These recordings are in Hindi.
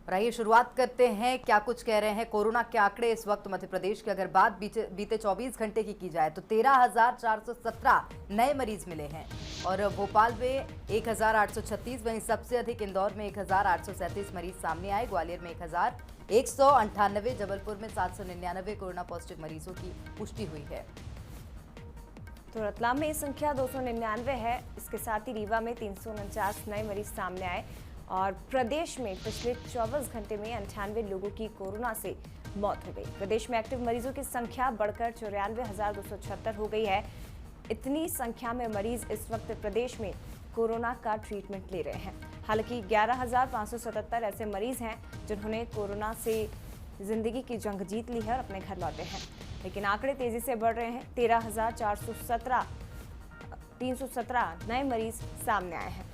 और आइए शुरुआत करते हैं, क्या कुछ कह रहे हैं कोरोना के आंकड़े इस वक्त मध्य प्रदेश की। अगर बात बीते 24 घंटे की जाए तो 13,417 नए मरीज मिले हैं और भोपाल में 1,836, वहीं सबसे अधिक इंदौर में 1,837 मरीज सामने आए। ग्वालियर में 1,198, जबलपुर में 799 कोरोना पॉजिटिव मरीजों की पुष्टि हुई है। तो रतलाम में संख्या 299 है। इसके साथ ही रीवा में 349 नए मरीज सामने आए और प्रदेश में पिछले 24 घंटे में 98 लोगों की कोरोना से मौत हो गई। प्रदेश में एक्टिव मरीजों की संख्या बढ़कर 94,276 हो गई है। इतनी संख्या में मरीज इस वक्त प्रदेश में कोरोना का ट्रीटमेंट ले रहे हैं। हालांकि 11,577 ऐसे मरीज हैं जिन्होंने कोरोना से जिंदगी की जंग जीत ली है और अपने घर लौटे हैं, लेकिन आंकड़े तेजी से बढ़ रहे हैं। 317 नए मरीज सामने आए हैं।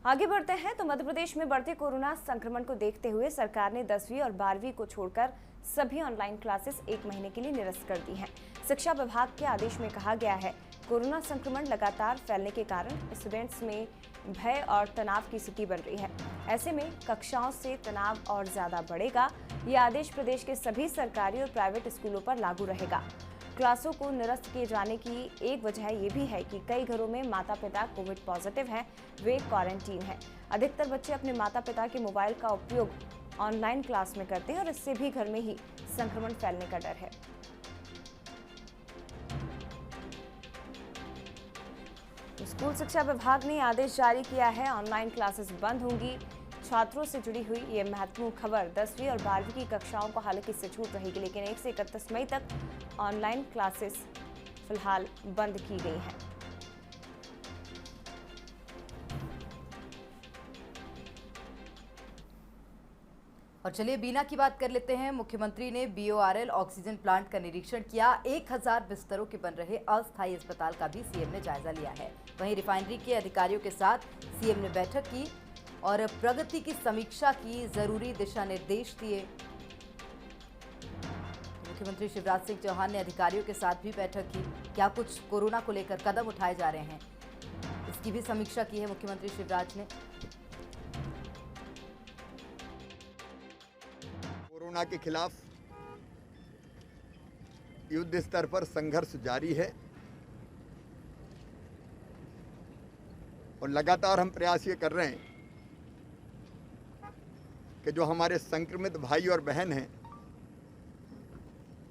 आगे बढ़ते हैं तो मध्य प्रदेश में बढ़ते कोरोना संक्रमण को देखते हुए सरकार ने 10वीं और 12वीं को छोड़कर सभी ऑनलाइन क्लासेस 1 महीने के लिए निरस्त कर दी हैं। शिक्षा विभाग के आदेश में कहा गया है, कोरोना संक्रमण लगातार फैलने के कारण स्टूडेंट्स में भय और तनाव की स्थिति बन रही है। ऐसे में कक्षाओं से तनाव और ज्यादा बढ़ेगा। यह आदेश प्रदेश के सभी सरकारी और प्राइवेट स्कूलों पर लागू रहेगा। क्लासों को निरस्त किए जाने की एक वजह ये भी है कि कई घरों में माता पिता कोविड पॉजिटिव हैं, वे क्वारंटीन हैं। अधिकतर बच्चे अपने माता पिता के मोबाइल का उपयोग ऑनलाइन क्लास में करते हैं और इससे भी घर में ही संक्रमण फैलने का डर है। स्कूल शिक्षा विभाग ने आदेश जारी किया है, ऑनलाइन क्लासेस बंद होंगी। छात्रों से जुड़ी हुई ये महत्वपूर्ण खबर। 10वीं और 12वीं की कक्षाओं को हालांकि इससे छूट रहेगी, लेकिन 1 से 31 मई तक ऑनलाइन क्लासेस फिलहाल बंद की गई हैं। और चलिए बीना की बात कर लेते हैं। मुख्यमंत्री ने BORL ऑक्सीजन प्लांट का निरीक्षण किया। 1000 बिस्तरों के बन रहे अस्थायी अस्पताल का भी सीएम ने जायजा लिया है। वहीं रिफाइनरी के अधिकारियों के साथ सीएम ने बैठक की और प्रगति की समीक्षा की, जरूरी दिशा निर्देश दिए। मुख्यमंत्री शिवराज सिंह चौहान ने अधिकारियों के साथ भी बैठक की। क्या कुछ कोरोना को लेकर कदम उठाए जा रहे हैं, इसकी भी समीक्षा की है मुख्यमंत्री शिवराज ने। कोरोना के खिलाफ युद्ध स्तर पर संघर्ष जारी है और लगातार हम प्रयास ये कर रहे हैं कि जो हमारे संक्रमित भाई और बहन हैं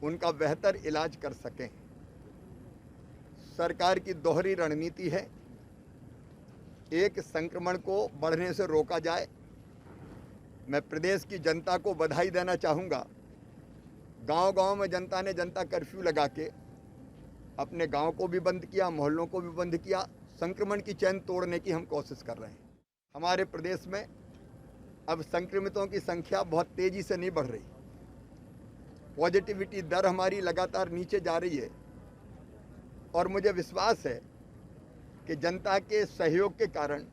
उनका बेहतर इलाज कर सकें। सरकार की दोहरी रणनीति है, एक संक्रमण को बढ़ने से रोका जाए। मैं प्रदेश की जनता को बधाई देना चाहूँगा। गांव-गांव में जनता ने जनता कर्फ्यू लगा के अपने गांव को भी बंद किया, मोहल्लों को भी बंद किया। संक्रमण की चैन तोड़ने की हम कोशिश कर रहे हैं। हमारे प्रदेश में अब संक्रमितों की संख्या बहुत तेज़ी से नहीं बढ़ रही। पॉजिटिविटी दर हमारी लगातार नीचे जा रही है और मुझे विश्वास है कि जनता के सहयोग के कारण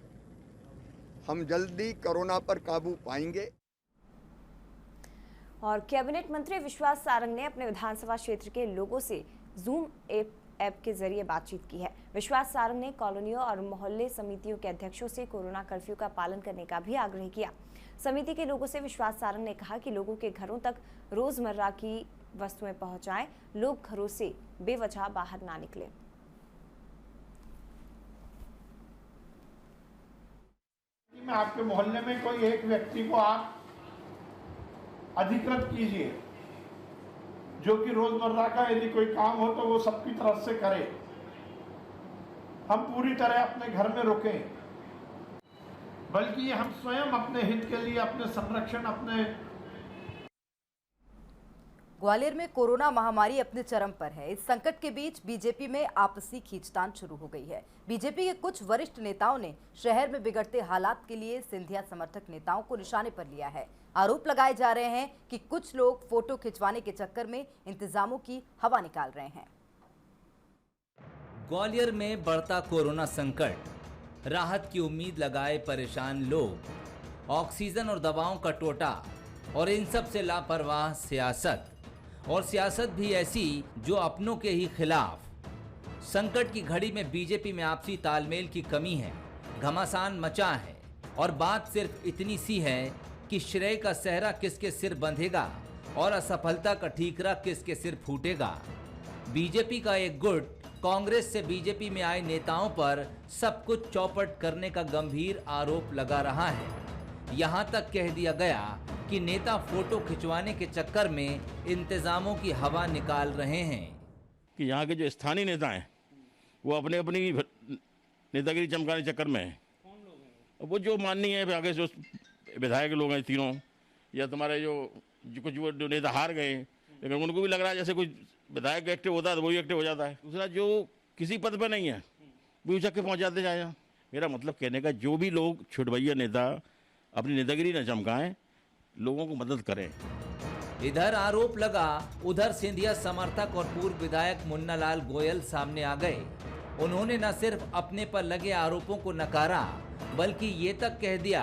हम जल्दी कोरोना पर काबू पाएंगे। और कैबिनेट मंत्री विश्वास सारंग ने अपने विधानसभा क्षेत्र के लोगों से जूम ऐप के जरिए बातचीत की है। विश्वास सारंग ने कॉलोनियों और मोहल्ले समितियों के अध्यक्षों से कोरोना कर्फ्यू का पालन करने का भी आग्रह किया। समिति के लोगों से विश्वास सारंग ने कहा कि लोगों के घरों तक रोजमर्रा की वस्तुएं पहुंचाएं, लोग घरों से बेवजह बाहर ना निकलें। में आपके मोहल्ले में कोई एक व्यक्ति को आप अधिकृत कीजिए, जो कि रोजमर्रा का यदि कोई काम हो तो वो सबकी तरफ से करे। हम पूरी तरह अपने घर में रुकें, बल्कि ये हम स्वयं अपने हित के लिए, अपने संरक्षण, अपने। ग्वालियर में कोरोना महामारी अपने चरम पर है। इस संकट के बीच बीजेपी में आपसी खींचतान शुरू हो गई है। बीजेपी के कुछ वरिष्ठ नेताओं ने शहर में बिगड़ते हालात के लिए सिंधिया समर्थक नेताओं को निशाने पर लिया है। आरोप लगाए जा रहे हैं कि कुछ लोग फोटो खिंचवाने के चक्कर में इंतजामों की हवा निकाल रहे हैं। ग्वालियर में बढ़ता कोरोना संकट, राहत की उम्मीद लगाए परेशान लोग, ऑक्सीजन और दवाओं का टोटा और इन सब से लापरवाह सियासत, और सियासत भी ऐसी जो अपनों के ही खिलाफ संकट की घड़ी में बीजेपी में आपसी तालमेल की कमी है, घमासान मचा है और बात सिर्फ इतनी सी है कि श्रेय का सेहरा किसके सिर बंधेगा और असफलता का ठीकरा किसके सिर फूटेगा। बीजेपी का एक गुट कांग्रेस से बीजेपी में आए नेताओं पर सब कुछ चौपट करने का गंभीर आरोप लगा रहा है। यहां तक कह दिया गया कि नेता फोटो खिंचवाने के चक्कर में इंतजामों की हवा निकाल रहे हैं कि यहाँ के जो स्थानीय नेता हैं वो अपने अपनी नेतागिरी चमकाने चक्कर में है। वो जो माननीय है आगे जो विधायक लोग हैं तीनों, या तुम्हारे जो कुछ वो जो नेता हार गए, लेकिन उनको भी लग रहा है जैसे कोई विधायक एक्टिव होता है तो वही एक्टिव हो जाता है। दूसरा जो किसी पद पर नहीं है वो उचक के पहुँच जाते जाए। मेरा मतलब कहने का, जो भी लोग छुटभैया नेता अपनी नेतागिरी न चमकाएं, लोगों को मदद करें। इधर आरोप लगा, उधर सिंधिया समर्थक और पूर्व विधायक मुन्ना लाल गोयल सामने आ गए। उन्होंने न सिर्फ अपने पर लगे आरोपों को नकारा, बल्कि ये तक कह दिया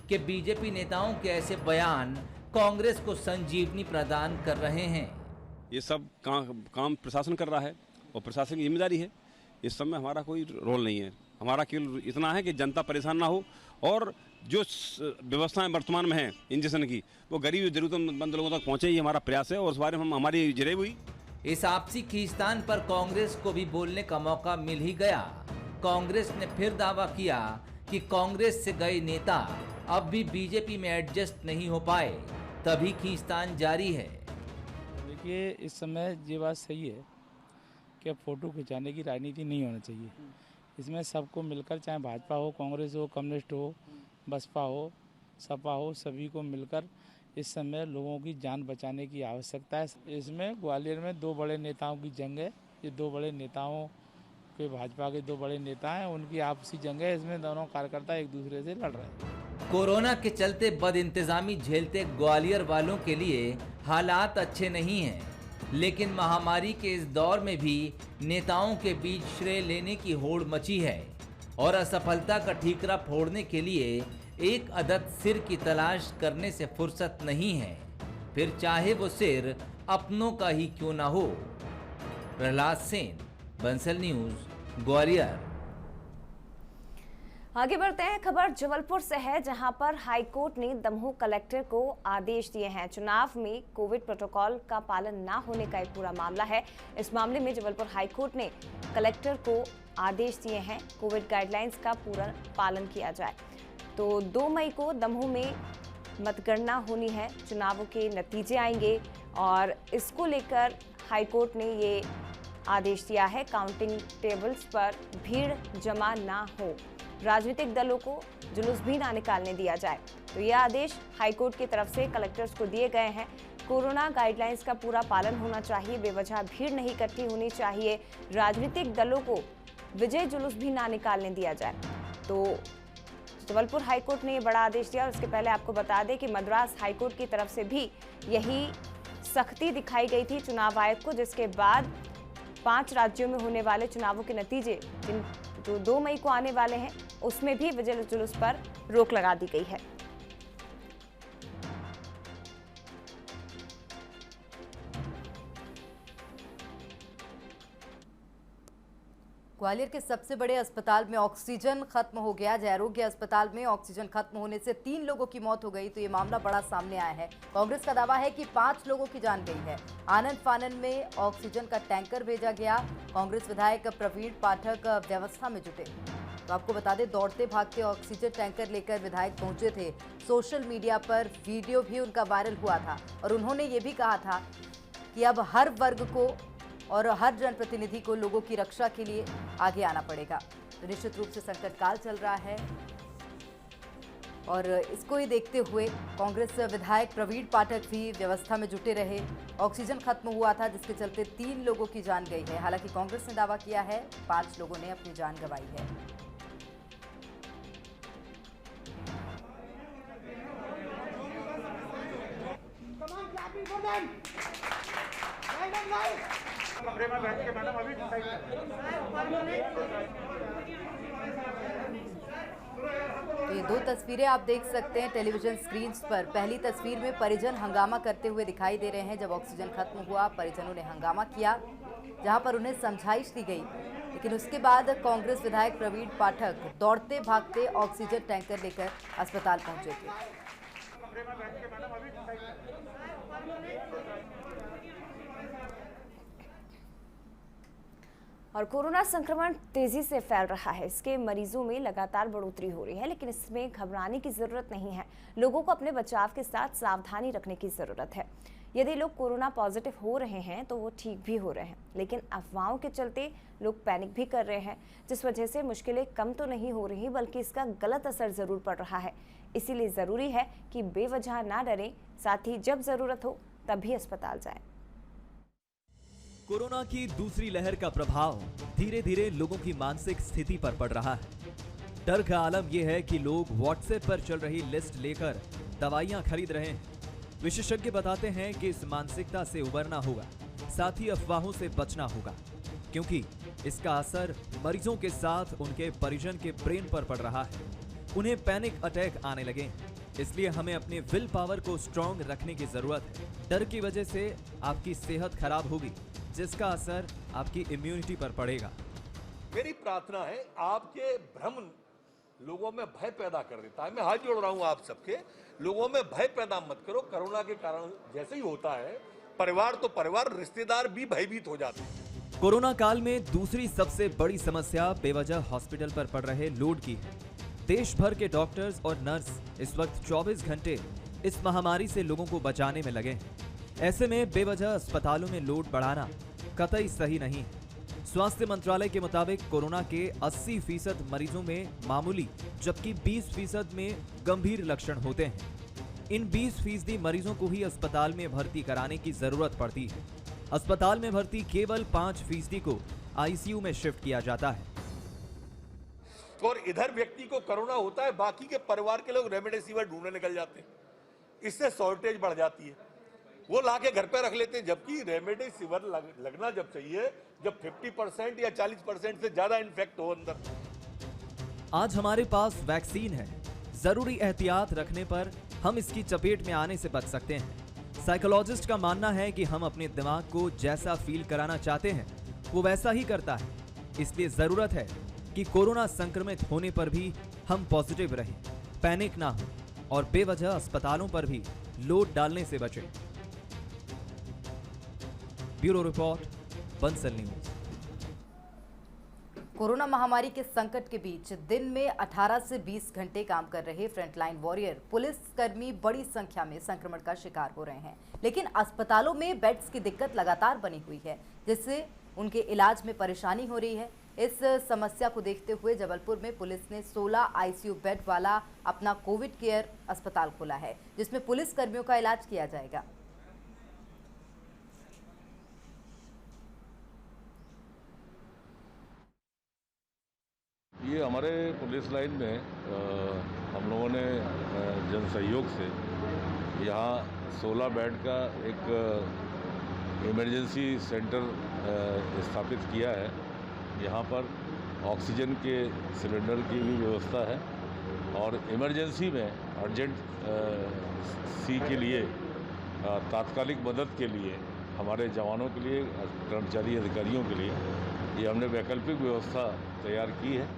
कि बीजेपी नेताओं के ऐसे बयान कांग्रेस को संजीवनी प्रदान कर रहे हैं। ये सब काम प्रशासन कर रहा है और प्रशासन की जिम्मेदारी है। इस सब में हमारा कोई रोल नहीं है। हमारा केवल इतना है कि जनता परेशान ना हो और जो व्यवस्थाएं वर्तमान में हैं इंजेक्शन की, वो गरीब जरूरतमंद लोगों तक पहुंचे, ही हमारा प्रयास है और उस बारे में हमारी जरेब हुई। इस आपसी खींचतान पर कांग्रेस को भी बोलने का मौका मिल ही गया। कांग्रेस ने फिर दावा किया कि कांग्रेस से गए नेता अब भी बीजेपी में एडजस्ट नहीं हो पाए, तभी खींचतान जारी है। देखिए, इस समय ये बात सही है कि अब फोटो खिंचाने की राजनीति नहीं होना चाहिए। इसमें सबको मिलकर, चाहे भाजपा हो, कांग्रेस हो, कम्युनिस्ट हो, बसपा हो, सपा हो, सभी को मिलकर इस समय लोगों की जान बचाने की आवश्यकता है। इसमें ग्वालियर में दो बड़े नेताओं की जंग है। ये दो बड़े नेताओं के, भाजपा के दो बड़े नेता हैं, उनकी आपसी जंग है। इसमें दोनों कार्यकर्ता एक दूसरे से लड़ रहे हैं। कोरोना के चलते बदइंतजामी झेलते ग्वालियर वालों के लिए हालात अच्छे नहीं हैं, लेकिन महामारी के इस दौर में भी नेताओं के बीच श्रेय लेने की होड़ मची है और असफलता का ठीकरा फोड़ने के लिए एक अदद सिर की तलाश करने से फुर्सत नहीं है, फिर चाहे वो सिर अपनों का ही क्यों ना हो। प्रहलाद सेन, बंसल न्यूज, ग्वालियर। आगे बढ़ते हैं। खबर जबलपुर से है, जहां पर हाईकोर्ट ने दमोह कलेक्टर को आदेश दिए हैं। चुनाव में कोविड प्रोटोकॉल का पालन ना होने का एक पूरा मामला है। इस मामले में जबलपुर हाईकोर्ट ने कलेक्टर को आदेश दिए हैं कोविड गाइडलाइंस का पूरा पालन किया जाए। तो 2 मई को दमोह में मतगणना होनी है, चुनावों के नतीजे आएंगे और इसको लेकर हाईकोर्ट ने ये आदेश दिया है। काउंटिंग टेबल्स पर भीड़ जमा ना हो, राजनीतिक दलों को जुलूस भी ना निकालने दिया जाए। तो यह आदेश हाईकोर्ट की तरफ से कलेक्टर्स को दिए गए हैं। कोरोना गाइडलाइंस का पूरा पालन होना चाहिए, बेवजह भीड़ नहीं इकट्ठी होनी चाहिए, राजनीतिक दलों को विजय जुलूस भी ना निकालने दिया जाए। तो जबलपुर हाईकोर्ट ने ये बड़ा आदेश दिया। और उसके पहले आपको बता दें कि मद्रास हाईकोर्ट की तरफ से भी यही सख्ती दिखाई गई थी चुनाव आयोग को, जिसके बाद 5 राज्यों में होने वाले चुनावों के नतीजे जो 2 मई को आने वाले हैं, उसमें भी विजय जुलूस पर रोक लगा दी गई है। ग्वालियर के सबसे बड़े अस्पताल में ऑक्सीजन खत्म हो गया। जय आरोग्य अस्पताल में ऑक्सीजन खत्म होने से 3 लोगों की मौत हो गई। तो ये मामला बड़ा सामने आया है। कांग्रेस का दावा है कि 5 लोगों की जान गई है। आनंद फानन में ऑक्सीजन का टैंकर भेजा गया। कांग्रेस विधायक प्रवीण पाठक व्यवस्था में जुटे। तो आपको बता दें, दौड़ते भागते ऑक्सीजन टैंकर लेकर विधायक पहुंचे थे। सोशल मीडिया पर वीडियो भी उनका वायरल हुआ था और उन्होंने ये भी कहा था कि अब हर वर्ग को और हर जनप्रतिनिधि को लोगों की रक्षा के लिए आगे आना पड़ेगा। तो निश्चित रूप से संकट काल चल रहा है और इसको ही देखते हुए कांग्रेस विधायक प्रवीण पाठक भी व्यवस्था में जुटे रहे। ऑक्सीजन खत्म हुआ था, जिसके चलते 3 लोगों की जान गई है। हालांकि कांग्रेस ने दावा किया है 5 लोगों ने अपनी जान गंवाई है। तो ये 2 तस्वीरें आप देख सकते हैं टेलीविजन स्क्रीन पर। पहली तस्वीर में परिजन हंगामा करते हुए दिखाई दे रहे हैं। जब ऑक्सीजन खत्म हुआ, परिजनों ने हंगामा किया, जहां पर उन्हें समझाइश दी गई, लेकिन उसके बाद कांग्रेस विधायक प्रवीण पाठक दौड़ते भागते ऑक्सीजन टैंकर लेकर अस्पताल पहुंचे थे। और कोरोना संक्रमण तेजी से फैल रहा है। इसके मरीजों में लगातार बढ़ोतरी हो रही है, लेकिन इसमें घबराने की जरूरत नहीं है। लोगों को अपने बचाव के साथ सावधानी रखने की जरूरत है। यदि लोग कोरोना पॉजिटिव हो रहे हैं तो वो ठीक भी हो रहे हैं, लेकिन अफवाहों के चलते लोग पैनिक भी कर रहे हैं, जिस वजह से मुश्किलें कम तो नहीं हो रही बल्कि इसका गलत असर जरूर पड़ रहा है। इसीलिए जरूरी है कि बेवजह ना डरें, साथ ही जब जरूरत हो तभी अस्पताल जाएं। कोरोना की दूसरी लहर का प्रभाव धीरे धीरे लोगों की मानसिक स्थिति पर पड़ रहा है। डर का आलम यह है कि लोग व्हाट्सएप पर चल रही लिस्ट लेकर दवाइयां खरीद रहे हैं। विशेषज्ञ बताते हैं कि इस मानसिकता से उबरना होगा, साथ ही अफवाहों से बचना होगा, क्योंकि इसका असर मरीजों के साथ उनके परिजन के ब्रेन पर पड़ रहा है। उन्हें पैनिक अटैक आने लगे, इसलिए हमें अपने विल पावर को स्ट्रांग रखने की जरूरत है। डर की वजह से आपकी सेहत खराब होगी, जिसका असर आपकी इम्यूनिटी पर पड़ेगा। मेरी प्रार्थना है, आपके भ्रम लोगों में भय पैदा कर देता है। मैं हाथ जोड़ रहा हूं आप सबके, लोगों में भय पैदा मत करो। कोरोना के कारण जैसे ही होता है, परिवार तो परिवार, रिश्तेदार भी भयभीत हो जाते हैं। कोरोना काल में दूसरी सबसे बड़ी समस्या बेवजह हॉस्पिटल पर पड़ रहे लोड की है। देश भर के डॉक्टर्स और नर्स इस वक्त 24 घंटे इस महामारी से लोगों को बचाने में लगे हैं। ऐसे में बेवजह अस्पतालों में लोड बढ़ाना कतई सही नहीं है। स्वास्थ्य मंत्रालय के मुताबिक कोरोना के 80% मरीजों में मामूली जबकि 20% में गंभीर लक्षण होते हैं। इन 20% मरीजों को ही अस्पताल में भर्ती कराने की जरूरत पड़ती है। अस्पताल में भर्ती केवल 5% को आईसीयू में शिफ्ट किया जाता है। और इधर व्यक्ति को कोरोना होता है, बाकी के परिवार के लोग रेमडेसिविर ढूंढने निकल जाते हैं, इससे शॉर्टेज बढ़ जाती है। वो लाके घर पे रख लेते हैं, जबकि रेमडेसिविर लगना जब चाहिए जब 50% या 40% से ज्यादा इन्फेक्ट हो अंदर। आज हमारे पास वैक्सीन है, जरूरी एहतियात रखने पर हम इसकी चपेट में आने से बच सकते हैं। साइकोलॉजिस्ट का मानना है कि हम अपने दिमाग को जैसा फील कराना चाहते हैं वो वैसा ही करता है। इसलिए जरूरत है कि कोरोना संक्रमित होने पर भी हम पॉजिटिव रहें, पैनिक ना हो और बेवजह अस्पतालों पर भी लोड डालने से बचें। Bureau report, Bansal news. Corona महामारी के संकट के बीच दिन में 18 से 20 घंटे काम कर रहे फ्रंटलाइन वॉरियर पुलिसकर्मी बड़ी संख्या में संक्रमण का शिकार हो रहे हैं, लेकिन अस्पतालों में बेड्स की दिक्कत लगातार बनी हुई है, जिससे उनके इलाज में परेशानी हो रही है। इस समस्या को देखते हुए जबलपुर में पुलिस ने 16 आईसीयू बेड वाला अपना कोविड केयर अस्पताल खोला है, जिसमें पुलिस कर्मियों का इलाज किया जाएगा। ये हमारे पुलिस लाइन में हम लोगों ने जन सहयोग से यहाँ 16 बेड का एक इमरजेंसी सेंटर स्थापित किया है। यहाँ पर ऑक्सीजन के सिलेंडर की भी व्यवस्था है और इमरजेंसी में अर्जेंट सी के लिए तात्कालिक मदद के लिए हमारे जवानों के लिए, कर्मचारी अधिकारियों के लिए ये हमने वैकल्पिक व्यवस्था तैयार की है।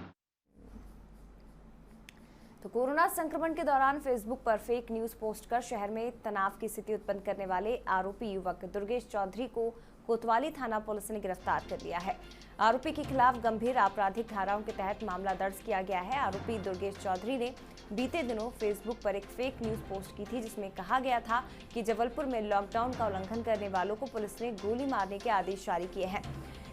तो कोरोना संक्रमण के दौरान फेसबुक पर फेक न्यूज पोस्ट कर शहर में तनाव की स्थिति उत्पन्न करने वाले आरोपी युवक दुर्गेश चौधरी को कोतवाली थाना पुलिस ने गिरफ्तार कर लिया है। आरोपी के खिलाफ गंभीर आपराधिक धाराओं के तहत मामला दर्ज किया गया है। आरोपी दुर्गेश चौधरी ने बीते दिनों फेसबुक पर एक फेक न्यूज पोस्ट की थी, जिसमें कहा गया था कि जबलपुर में लॉकडाउन का उल्लंघन करने वालों को पुलिस ने गोली मारने के आदेश जारी किए हैं।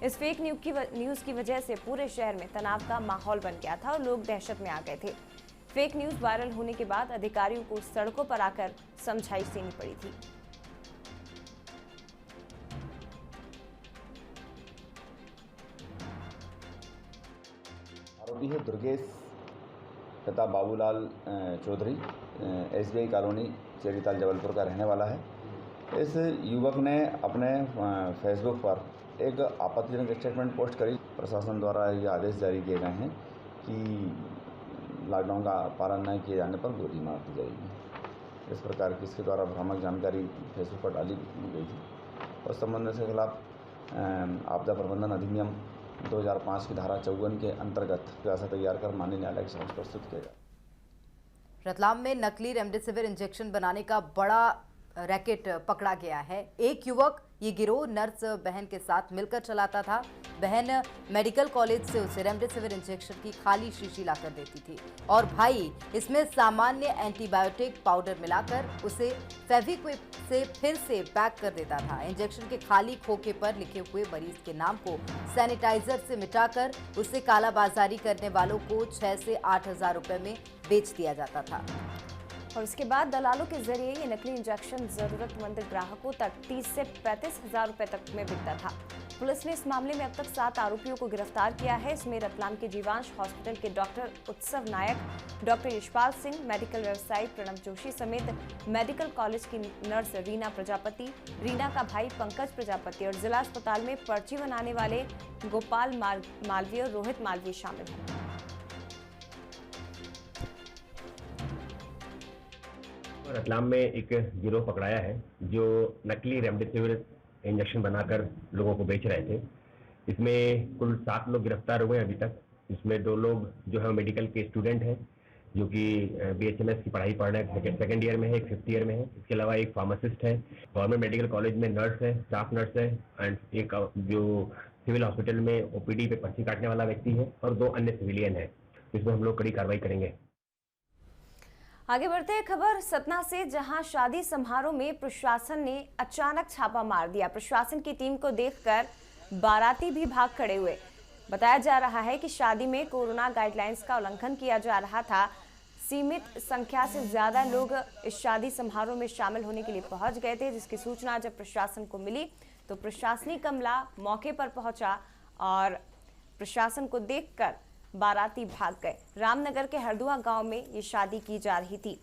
इस फेक न्यूज की वजह से पूरे शहर में तनाव का माहौल बन गया था और लोग दहशत में आ गए थे। फेक न्यूज वायरल होने के बाद अधिकारियों को सड़कों पर आकर समझाइश देनी पड़ी थी। आरोपी है दुर्गेश पिता बाबूलाल चौधरी, SBI कॉलोनी चेरीताल जबलपुर का रहने वाला है। इस युवक ने अपने फेसबुक पर एक आपत्तिजनक स्टेटमेंट पोस्ट करी। प्रशासन द्वारा ये आदेश जारी किए गए हैं कि लॉकडाउन का पालन न किए जाने पर गोली मार दी जाएगी। इस प्रकार की इसके द्वारा भ्रामक जानकारी फेसबुक पर डाली गई थी और संबंध के खिलाफ आपदा प्रबंधन अधिनियम 2005 की धारा 54 के अंतर्गत खुलासा तैयार कर माननीय न्यायालय के समक्ष प्रस्तुत किया जाए। रतलाम में नकली रेमडेसिविर इंजेक्शन बनाने का बड़ा रैकेट पकड़ा गया है। एक युवक ये गिरोह नर्स बहन के साथ मिलकर चलाता था। बहन मेडिकल कॉलेज से उसे रेमडेसिविर इंजेक्शन की खाली शीशी लाकर देती थी और भाई इसमें सामान्य एंटीबायोटिक पाउडर मिलाकर उसे फेविक्विक से फिर से पैक कर देता था। इंजेक्शन के खाली खोखे पर लिखे हुए मरीज के नाम को सैनिटाइजर से मिटाकर उसे कालाबाजारी करने वालों को 6 से 8 हजार रुपए में बेच दिया जाता था। और उसके बाद दलालों के जरिए ये नकली इंजेक्शन जरूरतमंद ग्राहकों तक 30 से 35 हजार रुपए तक में बिकता था। पुलिस ने इस मामले में अब तक 7 आरोपियों को गिरफ्तार किया है। इसमें रतलाम के जीवांश हॉस्पिटल के डॉक्टर उत्सव नायक, डॉक्टर यशपाल सिंह, मेडिकल व्यवसायी प्रणव जोशी समेत मेडिकल कॉलेज की नर्स रीना प्रजापति, रीना का भाई पंकज प्रजापति और जिला अस्पताल में पर्ची बनाने वाले गोपाल मालवीय और रोहित मालवीय शामिल हैं। रतलाम में एक गिरोह पकड़ाया है जो नकली रेमडेसिविर इंजेक्शन बनाकर लोगों को बेच रहे थे। इसमें कुल 7 लोग गिरफ्तार हुए अभी तक। इसमें 2 लोग जो है मेडिकल के स्टूडेंट हैं जो कि BHMS की पढ़ाई पढ़ रहे हैं, 2nd ईयर में है, एक 5th ईयर में है। इसके अलावा एक फार्मासिस्ट है, गवर्नमेंट मेडिकल कॉलेज में नर्स है, स्टाफ नर्स है एंड एक जो सिविल हॉस्पिटल में OPD पे पर्ची काटने वाला व्यक्ति है और 2 अन्य सिविलियन है। इसमें हम लोग कड़ी कार्रवाई करेंगे। आगे बढ़ते हैं खबर सतना से, जहां शादी समारोह में प्रशासन ने अचानक छापा मार दिया। प्रशासन की टीम को देखकर बाराती भी भाग खड़े हुए। बताया जा रहा है कि शादी में कोरोना गाइडलाइंस का उल्लंघन किया जा रहा था। सीमित संख्या से ज्यादा लोग इस शादी समारोह में शामिल होने के लिए पहुंच गए थे, जिसकी सूचना जब प्रशासन को मिली तो प्रशासनिक अमला मौके पर पहुंचा और प्रशासन को देखकर बाराती भाग गए। रामनगर के हरदुआ गांव में ये शादी की जा रही थी।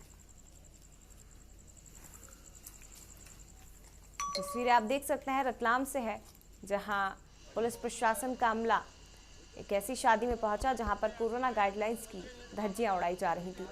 तस्वीरें आप देख सकते हैं रतलाम से है, जहां पुलिस प्रशासन का अमला एक ऐसी शादी में पहुंचा जहां पर कोरोना गाइडलाइंस की धज्जियां उड़ाई जा रही थी।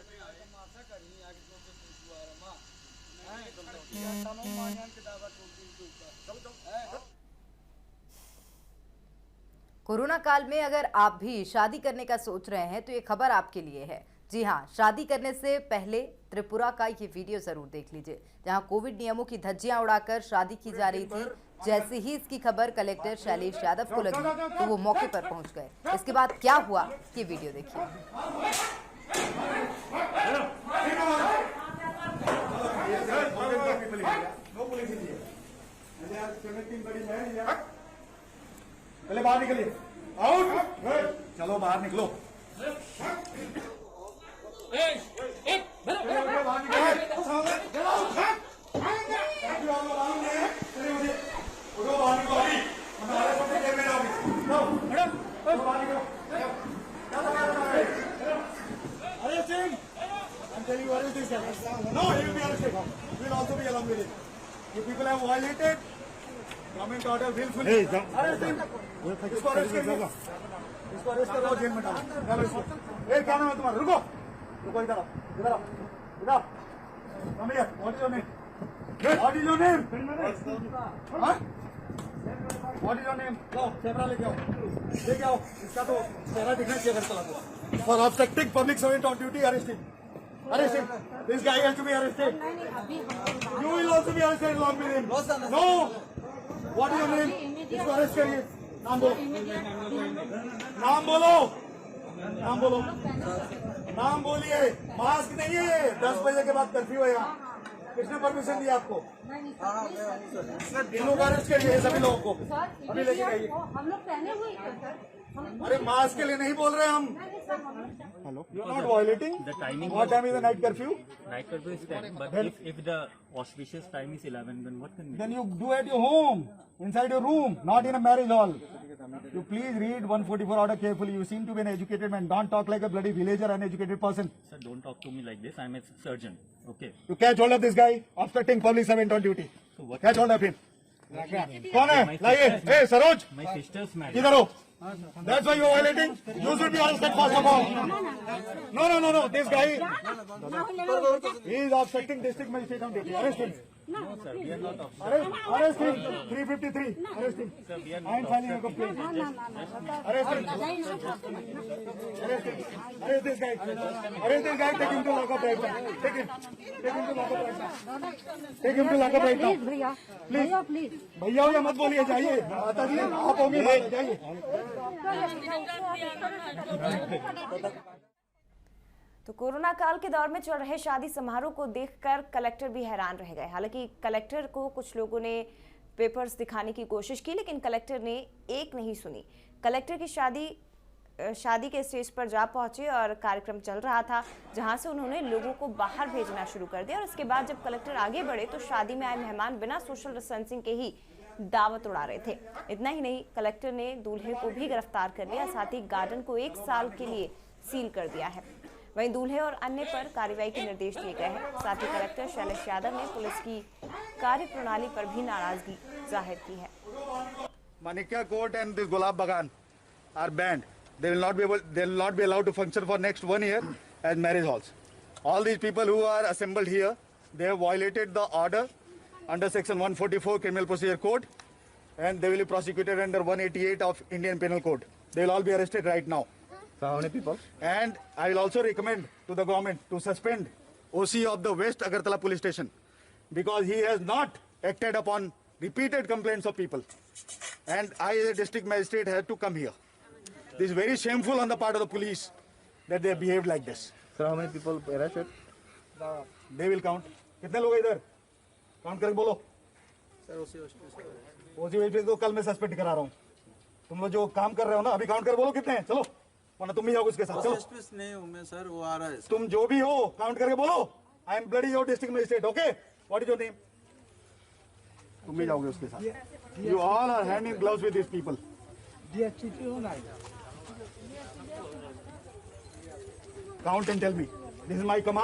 कोरोना काल में अगर आप भी शादी करने का सोच रहे हैं तो ये खबर आपके लिए है। जी हां, शादी करने से पहले त्रिपुरा का ये वीडियो जरूर देख लीजिए, जहां कोविड नियमों की धज्जियां उड़ाकर शादी की जा रही थी। जैसे ही इसकी खबर कलेक्टर शैलेश यादव को लगी तो वो मौके पर पहुंच गए। इसके बाद क्या हुआ, ये वीडियो देखिए। पहले बाहर निकलिए, आउट, चलो बाहर निकलो। You people have violated government order willfully. Arrest him. इसको अरेस्ट करिए, इसको अरेस्ट करो, जेल में डालो। डालो इसको। क्या नाम है तुम्हारा? रुको, रुको, इधर आओ, इधर आओ, इधर आओ। Come here. What is your name? What is your name? हाँ? What is your name? Low, camera लेके आओ, लेके आओ। इसका तो चेहरा दिखना चाहिए घर चला दो। For obstructing public servant on duty, arrest him. Arrest him. This guy has to be arrested. You will also be arrested along with him. No. What is your name? इसको अरेस्ट करिए। नाम बोलो, नाम बोलो, नाम बोलो, नाम बोलिए। मास्क नहीं है, 10 बजे के बाद कर्फ्यू है यहाँ। किसने परमिशन दिया आपको? इन लोग अरेस्ट करिए सभी लोगों को, अभी लेके जाइए। हम लोग पहने हुए, अरे मास्क के लिए नहीं बोल रहे हम। Hello. You are not violating the timing. What time is the night curfew? Night curfew is 10, but if the auspicious time is 11, then what can we do? Then you do at your home, inside your room, not in a marriage hall. You please read 144 order carefully. You seem to be an educated man. Don't talk like a bloody villager, uneducated person. Sir, don't talk to me like this. I'm a surgeon. Okay. You catch hold of this guy obstructing public servant on duty. So what? Catch hold of him. कौन है? लाइए। Hey, Saroj, My sister's married. इधर हो। That's why you are violating. You should be arrested first of all. No. This guy, he is obstructing district magistrate on duty. Arrest him. No, sir, we are not officers. Arrest him. 353. Arrest him. Sir, we are I am filing a complaint. Arrest him. Arrest him. Arrest this guy. Arrest this guy. Take him to lock up right now. Take him. Take him to lock up right now. Take him to lock up right now. भैया Please. प्लीज भैया या मत बोलिए, जाइए। माता जी आप होंगे, जाइए। तो कोरोना काल के दौर में चल रहे शादी समारोह को देखकर कलेक्टर भी हैरान रह गए। हालांकि कलेक्टर को कुछ लोगों ने पेपर्स दिखाने की कोशिश की, लेकिन कलेक्टर ने एक नहीं सुनी। कलेक्टर की शादी के स्टेज पर जा पहुंचे और कार्यक्रम चल रहा था, जहां से उन्होंने लोगों को बाहर भेजना शुरू कर दिया। और इसके बाद जब कलेक्टर आगे बढ़े तो शादी में आए मेहमान बिना सोशल डिस्टेंसिंग के ही दावत उड़ा रहे थे। इतना ही नहीं, कलेक्टर ने दूल्हे को भी गिरफ्तार कर लिया, साथ ही गार्डन को 1 साल के लिए सील कर दिया है। वहीं दूल्हे और अन्य पर कार्रवाई के निर्देश दिए गए हैं। साथ ही कलेक्टर शैलेश यादव ने पुलिस की कार्यप्रणाली पर भी नाराजगी जाहिर की है। Manikya Court and this Gulab Bagan are banned. They will not be allowed to function for next 1 year as marriage halls. All these people who are assembled here, they have violated the order under section 144 Criminal Procedure Code, and they will be prosecuted under 188 of Indian Penal Code. They will all be arrested right now. So how many people? And I will also recommend to the government to suspend OC of the West Agartala Police Station, because he has not acted upon repeated complaints of people. And I, as a district magistrate, had to come here. This is very shameful on the part of the police that they have behaved like this. Sir, how many people arrested? They will count. कितने लोग इधर? काउंट करके बोलो। OC को कल मैं सस्पेंड करा रहा हूँ। तुम लोग जो काम कर रहे हो ना, अभी काउंट कर बोलो कितने हैं, चलो, वरना तुम भी जाओगे उसके साथ। चलो। नहीं हूँ मैं सर, वो आ रहा है। तुम जो भी हो, काउंट करके बोलो। I am bloody your district magistrate, okay? What is your name? तुम भी जाओगे उसके साथ। You all are hand in gloves with these people. Count and tell me. This is my command.